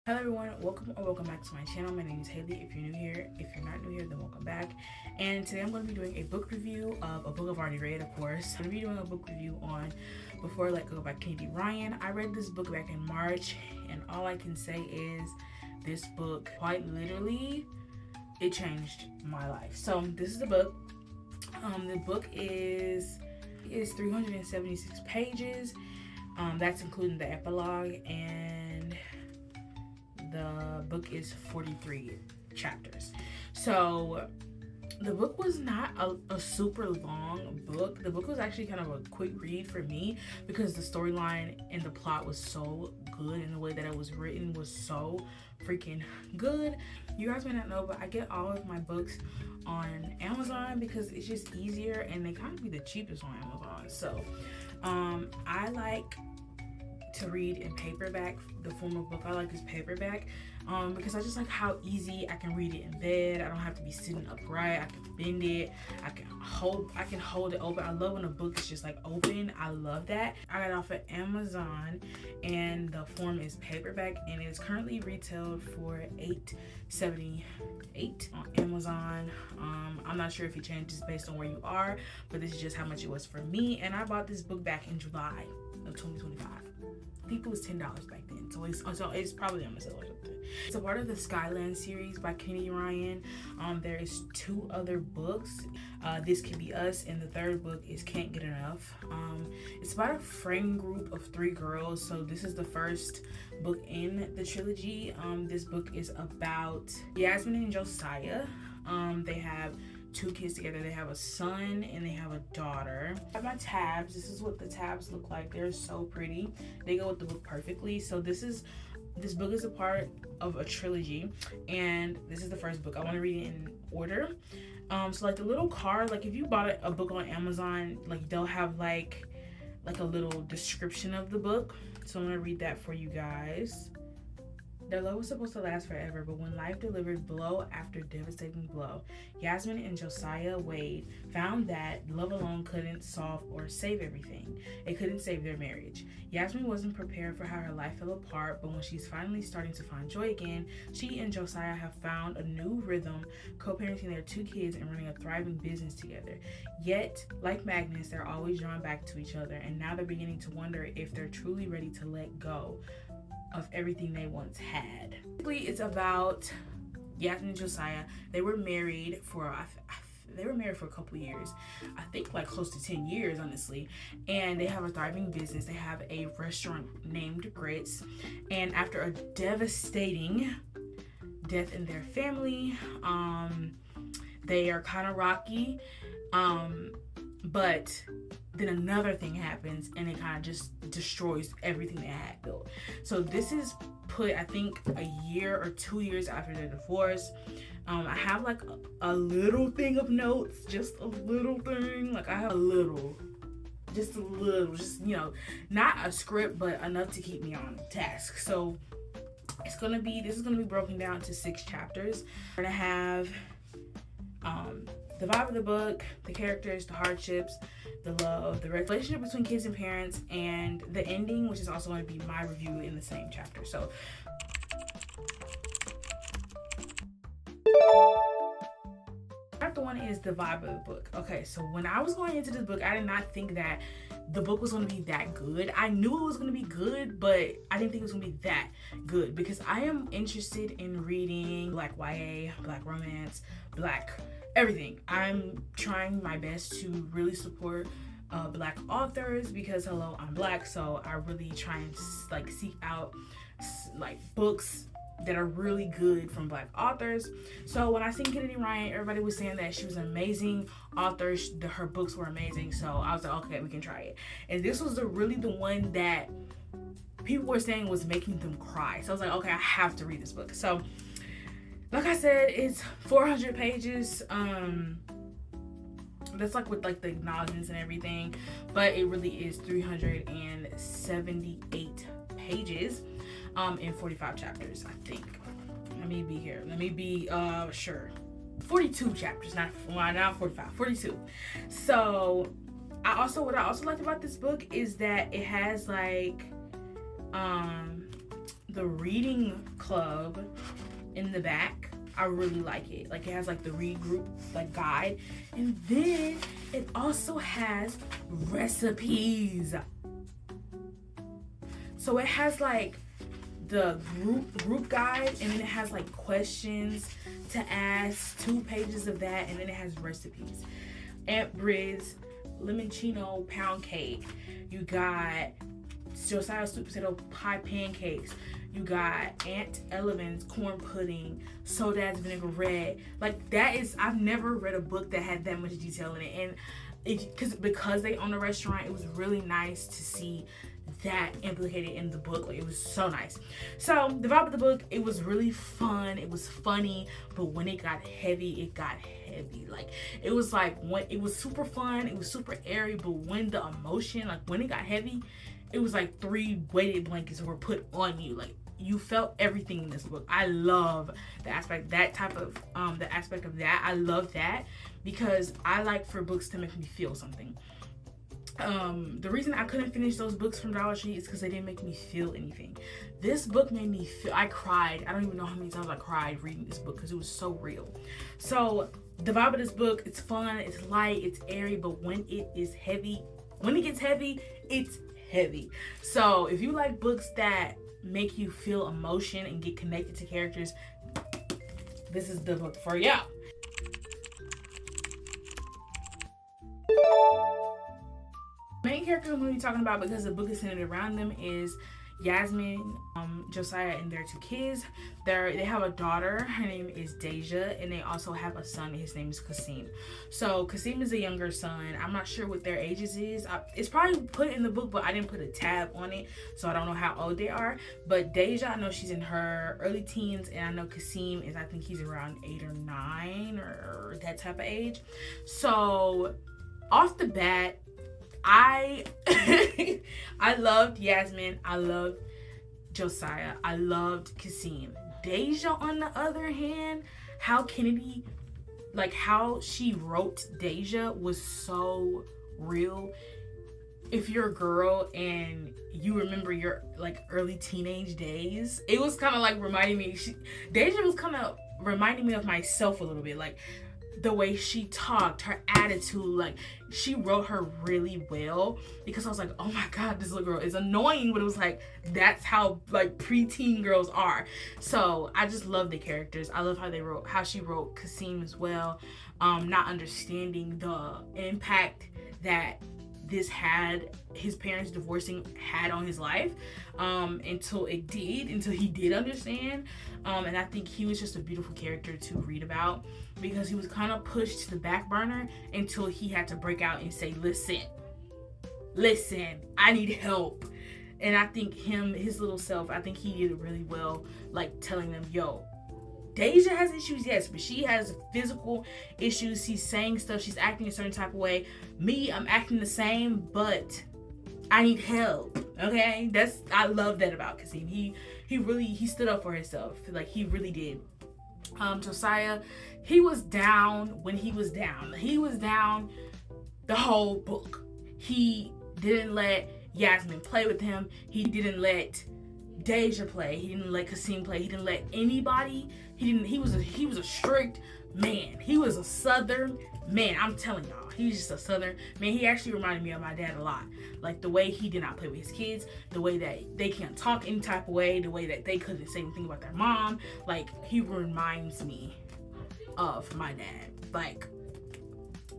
Hello everyone, welcome or welcome back to my channel. My name is Haley. If you're new here, if you're not new here, then welcome back. And today I'm going to be doing a book review of a book I've already read, of course. I'm going to be doing a book review on Before I Let Go by Kennedy Ryan. I read this book back in March, and all I can say is this book, quite literally, it changed my life. So this is the book. The book is 376 pages. That's including the epilogue, and the book is 43 chapters. So the book was not a super long book. The book was actually kind of a quick read for me because the storyline and the plot was so good, and the way that it was written was so freaking good. You guys may not know, but I get all of my books on Amazon because it's just easier, and they kind of be the cheapest on Amazon. So I like to read in paperback. The form of book I like is paperback, because I just like how easy I can read it in bed. I don't have to be sitting upright. I can bend it. I can hold it open. I love when a book is just like open. I love that. I got it off of Amazon, and the form is paperback, and it is currently retailed for $8.78 on Amazon. I'm not sure if it changes based on where you are, but this is just how much it was for me. And I bought this book back in July of 2025. I think it was $10 back then, so it's probably on the sale or something. It's a part of the Skyland series by Kennedy Ryan. There is 2 other books. This Can Be Us, and the third book is Can't Get Enough. It's about a friend group of 3 girls. So this is the first book in the trilogy. This book is about Yasmin and Josiah. They have 2 kids together. They have a son and they have a daughter. I have my tabs. This is what the tabs look like. They're so pretty. They go with the book perfectly. So this book is a part of a trilogy, and this is the first book. I want to read it in order. So like the little card, like if you bought a book on Amazon, like they'll have like a little description of the book. So I'm gonna read that for you guys. Their love was supposed to last forever, but when life delivered blow after devastating blow, Yasmin and Josiah Wade found that love alone couldn't solve or save everything. It couldn't save their marriage. Yasmin wasn't prepared for how her life fell apart, but when she's finally starting to find joy again, she and Josiah have found a new rhythm, co-parenting their 2 kids and running a thriving business together. Yet, like magnets, they're always drawn back to each other, and now they're beginning to wonder if they're truly ready to let go of everything they once had. Basically, it's about Yasmin and Josiah. They were married for a couple years. I think like close to 10 years, honestly. And they have a thriving business. They have a restaurant named Grits. And after a devastating death in their family, they are kind of rocky. But then another thing happens, and it kind of just destroys everything they had built. So this is put, I think, a year or 2 years after their divorce. I have like a little thing of notes, just a little thing. Like I have just not a script, but enough to keep me on task. So this is gonna be broken down to 6 chapters. We're gonna have the vibe of the book, the characters, the hardships, the love, the relationship between kids and parents, and the ending, which is also going to be my review in the same chapter. So chapter 1 is the vibe of the book. Okay, so when I was going into this book, I did not think that the book was going to be that good. I knew it was going to be good, but I didn't think it was going to be that good, because I am interested in reading Black YA, Black romance, Black everything. I'm trying my best to really support Black authors, because hello, I'm Black, so I really try and like seek out like books that are really good from Black authors. So when I seen Kennedy Ryan, everybody was saying that she was an amazing author. Her books were amazing. So I was like, okay, we can try it. And this was really the one that people were saying was making them cry. So I was like, okay, I have to read this book. So like I said, it's 400 pages. That's like with like the acknowledgements and everything, but it really is 378 pages in 45 chapters, I think. Let me be sure. 42 chapters, not 45, 42. So what I also liked about this book is that it has like the reading club in the back. I really like it. Like, it has like the read group like guide, and then it also has recipes. So it has like the group guide, and then it has like questions to ask, 2 pages of that, and then it has recipes. Aunt Briz limoncello pound cake. You got Josiah sweet potato pie pancakes. You got Aunt Eleven's corn pudding, Soda's vinaigrette. Like, that is, I've never read a book that had that much detail in it. And because they own a restaurant, it was really nice to see that implicated in the book. Like, it was so nice. So the vibe of the book, it was really fun, it was funny, but when it got heavy, it got heavy. Like, it was like, when it was super fun, it was super airy, but when the emotion, like when it got heavy, it was like 3 weighted blankets were put on you. Like, you felt everything in this book. I love the aspect, the aspect of that. I love that because I like for books to make me feel something. The reason I couldn't finish those books from Dollar Tree is because they didn't make me feel anything. This book made me feel, I cried. I don't even know how many times I cried reading this book because it was so real. So the vibe of this book, it's fun, it's light, it's airy, but when it is heavy, when it gets heavy, it's heavy. So if you like books that make you feel emotion and get connected to characters, this is the book for you. Main character I'm going to be talking about, because the book is centered around them, is Yasmin, Josiah, and their 2 kids. They have a daughter, her name is Deja, and they also have a son, his name is Kasim. So Kasim is a younger son. I'm not sure what their ages is. It's probably put in the book, but I didn't put a tab on it, so I don't know how old they are. But Deja, I know she's in her early teens, and I know Kasim is, I think he's around 8 or 9 or that type of age. So off the bat, I loved Yasmin, I loved Josiah, I loved Kasim. Deja, on the other hand, how she wrote Deja was so real. If you're a girl and you remember your like early teenage days, it was kind of like reminding me, Deja was kind of reminding me of myself a little bit. Like, the way she talked, her attitude, like, she wrote her really well, because I was like, oh my god, this little girl is annoying, but it was like, that's how like preteen girls are. So I just love the characters. I love how she wrote Kasim as well, not understanding the impact that this had, his parents divorcing had on his life, until he did understand. And I think he was just a beautiful character to read about, because he was kind of pushed to the back burner until he had to break out and say, listen, I need help. And I think his little self, I think he did it really well, like telling them, yo, Deja has issues, yes, but she has physical issues. She's saying stuff, she's acting a certain type of way. Me, I'm acting the same, but I need help. Okay? I love that about Kasim. He stood up for himself. Like, he really did. Josiah, he was down when he was down. He was down the whole book. He didn't let Yasmin play with him. He didn't let Deja play. He didn't let Kasim play. He didn't let anybody. He was a strict man. He was a Southern man. I'm telling y'all, he's just a Southern man. He actually reminded me of my dad a lot. Like, the way he did not play with his kids, the way that they can't talk any type of way, the way that they couldn't say anything about their mom. Like, he reminds me of my dad. Like,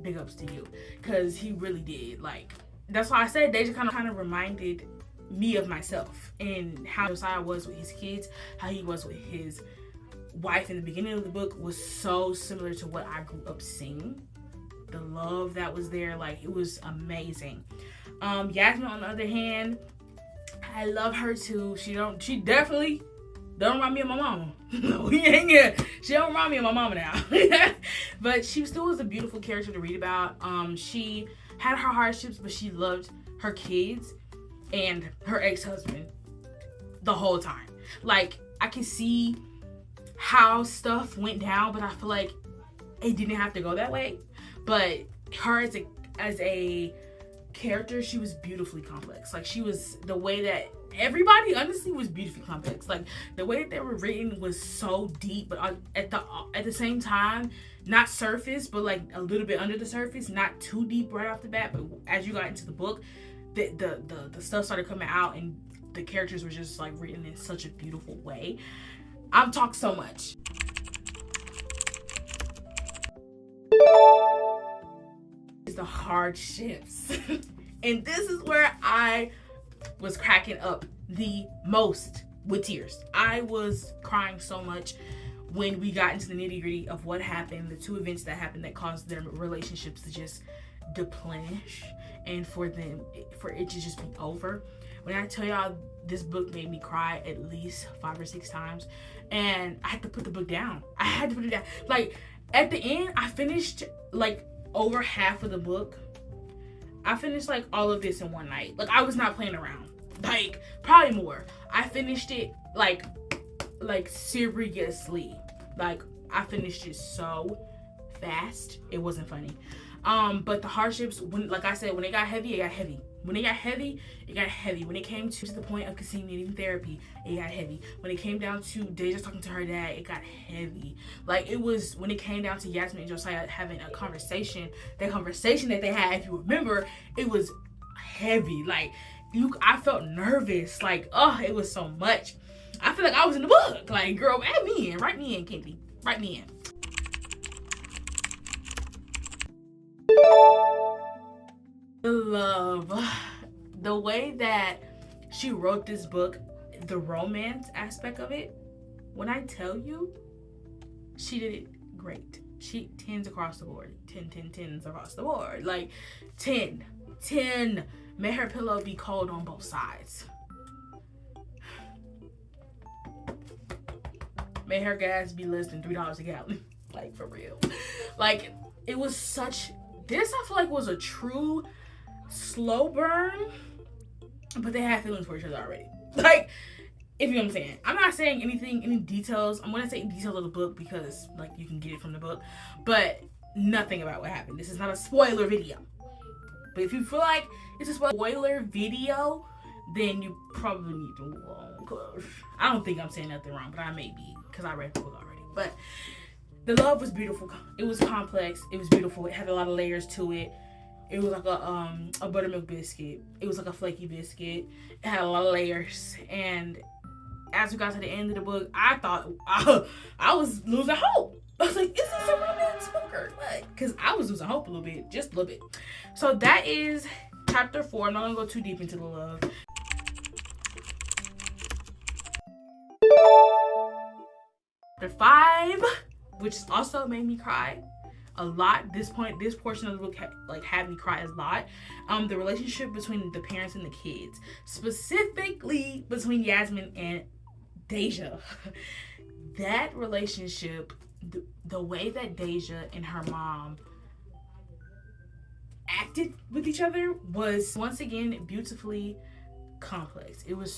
big ups to you, because he really did. Like, that's why I said Deja kind of reminded me of myself, and how Josiah was with his kids, how he was with his wife in the beginning of the book was so similar to what I grew up seeing. The love that was there, like, it was amazing. Yasmin, on the other hand, I love her too. She definitely don't remind me of my mama. No, she don't remind me of my mama now. But she still was a beautiful character to read about. She had her hardships, but she loved her kids and her ex-husband the whole time. Like, I can see how stuff went down, but I feel like it didn't have to go that way. But her as a character, she was beautifully complex. Like, she was, the way that everybody honestly was beautifully complex. Like the way that they were written was so deep, but at the same time, not surface, but like a little bit under the surface, not too deep right off the bat. But as you got into the book, the stuff started coming out, and the characters were just like written in such a beautiful way. I've talked so much. Is the hardships. And this is where I was cracking up the most with tears. I was crying so much when we got into the nitty-gritty of what happened, the two events that happened that caused their relationships to just deplenish and for it to just be over. When I tell y'all, this book made me cry at least 5 or 6 times, and I had to put the book down. I had to put it down. Like at the end, I finished like over half of the book. I finished like all of this in one night. Like I was not playing around. Like probably more. I finished it like seriously. Like I finished it so fast. It wasn't funny. But the hardships, when, like I said, when it got heavy, it got heavy. When it got heavy, it got heavy. When it came to the point of Kasim needing therapy, it got heavy. When it came down to Deja talking to her dad, it got heavy. Like it was when it came down to Yasmin and Josiah having a conversation, that conversation that they had, if you remember, it was heavy. Like I felt nervous. Like, oh, it was so much. I feel like I was in the book. Like, girl, add me in. Write me in, Kendi. Write me in. The love, the way that she wrote this book, the romance aspect of it, when I tell you, she did it great. She 10s across the board. 10s across the board. Like 10. May her pillow be cold on both sides. May her gas be less than $3 a gallon. Like for real. Like it was such, this I feel like was a true slow burn, but they had feelings for each other already. Like, if you know what I'm saying. I'm not saying any details. I'm gonna say details of the book because like you can get it from the book, but nothing about what happened. This is not a spoiler video. But if you feel like it's a spoiler video, then you probably need to move on. Cause I don't think I'm saying nothing wrong, but I may be because I read the book already. But the love was beautiful. It was complex. It was beautiful. It had a lot of layers to it. It was like a buttermilk biscuit. It was like a flaky biscuit. It had a lot of layers. And as we got to the end of the book, I thought I was losing hope. I was like, is this a romance book or what? Because I was losing hope a little bit, just a little bit. So that is chapter 4. I'm not gonna go too deep into the love. Chapter 5, which also made me cry a lot. This portion of the book had me cry a lot. The relationship between the parents and the kids, specifically between Yasmin and Deja. That relationship, the way that Deja and her mom acted with each other was once again beautifully complex. It was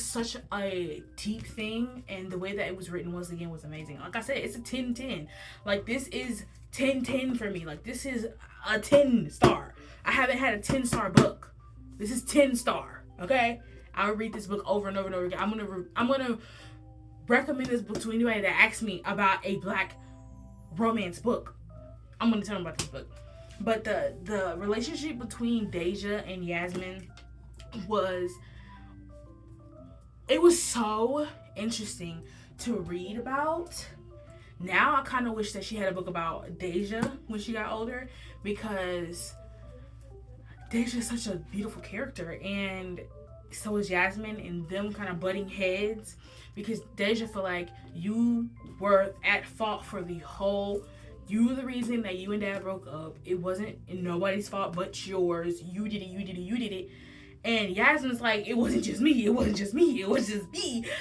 such a deep thing, and the way that it was written once again was amazing. Like I said, it's a 10-10. Like this is 10-10 for me. Like this is a 10-star. I haven't had a 10-star book. This is 10-star. Okay, I'll read this book over and over and over again. I'm gonna recommend this book to anybody that asks me about a black romance book. I'm gonna tell them about this book. But the relationship between Deja and Yasmin was so interesting to read about. Now I kind of wish that she had a book about Deja when she got older, because Deja is such a beautiful character, and so is Yasmin, and them kind of butting heads, because Deja feel like you were at fault for the whole, you were the reason that you and dad broke up. It wasn't nobody's fault but yours. You did it. And Yasmin's like, it wasn't just me. It was just me.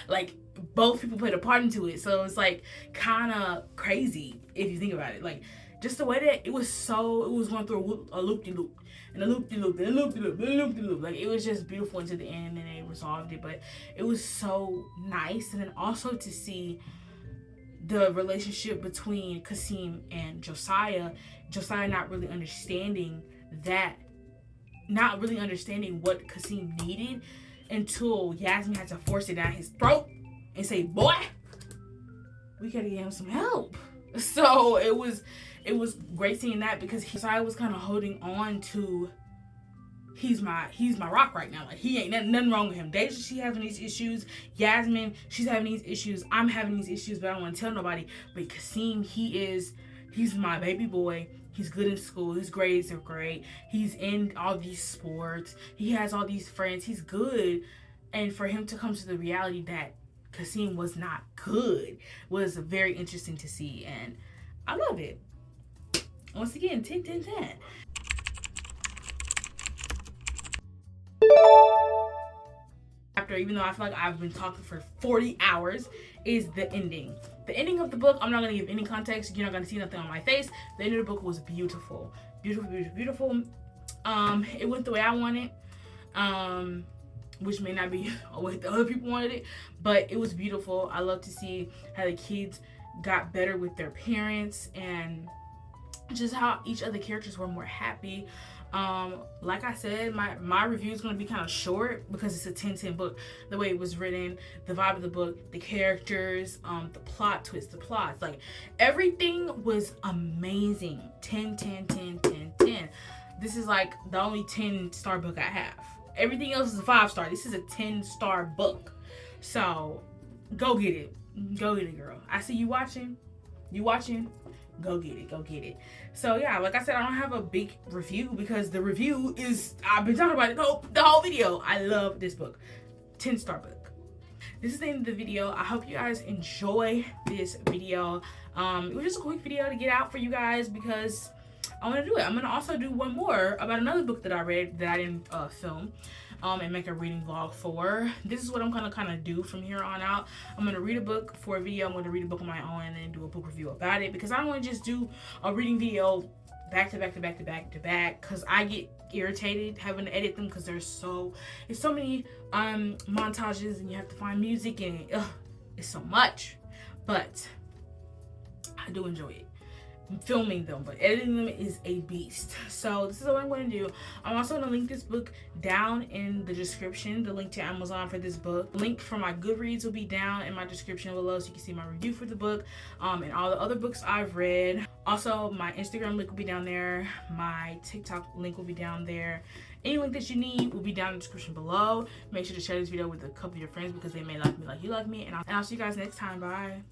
Like, both people played a part into it. So it's like kind of crazy if you think about it. Like, just the way that it was going through a loop-de-loop. And a loop-de-loop, and a loop-de-loop, and a loop-de-loop. Like, it was just beautiful until the end, and they resolved it. But it was so nice. And then also to see the relationship between Kasim and Josiah not really understanding what Kasim needed. until Yasmin had to force it down his throat and say, boy, we gotta get him some help. So it was great seeing that, because I was kind of holding on to, he's my rock right now. Like, he ain't nothing wrong with him. Deja, she having these issues. Yasmin, she's having these issues. I'm having these issues, but I don't want to tell nobody. But Kasim, he's my baby boy. He's good in school. His grades are great. He's in all these sports. He has all these friends. He's good. And for him to come to the reality that Kasim was not good was very interesting to see. And I love it. Once again, 10, 10, 10. Chapter, even though I feel like I've been talking for 40 hours, is the ending. The ending of the book, I'm not going to give any context. You're not going to see nothing on my face. The end of the book was beautiful. Beautiful, beautiful, beautiful. It went the way I wanted. Which may not be the way the other people wanted it, but it was beautiful. I love to see how the kids got better with their parents, and just how each of the characters were more happy. Like I said, my review is going to be kind of short because it's a 10-10 book. The way it was written, the vibe of the book, the characters, the plot twist, the plots, like everything was amazing. 10, 10, 10, 10, 10. This is like the only 10-star book I have. Everything else is a 5-star. This is a 10-star book. So go get it. Go get it, girl. I see you watching. Go get it. Go get it. So yeah, like I said, I don't have a big review because the review is, I've been talking about it the whole video. I love this book. 10-star book. This is the end of the video. I hope you guys enjoy this video. It was just a quick video to get out for you guys because I want to do it. I'm going to also do one more about another book that I read that I didn't film and make a reading vlog for. This is what I'm going to kind of do from here on out. I'm going to read a book for a video. I'm going to read a book on my own and then do a book review about it, because I don't want to just do a reading video back to back to back to back to back, because I get irritated having to edit them, because there's so many montages and you have to find music and it's so much. But I do enjoy it. Filming them, but editing them is a beast. So this is what I'm going to do. I'm also going to link this book down in the description, the link to Amazon for this book. The link for my Goodreads will be down in my description below, so you can see my review for the book and all the other books I've read. Also, my Instagram link will be down there. My TikTok link will be down there. Any link that you need will be down in the description below. Make sure to share this video with a couple of your friends because they may like me like you like me. And I'll see you guys next time. Bye.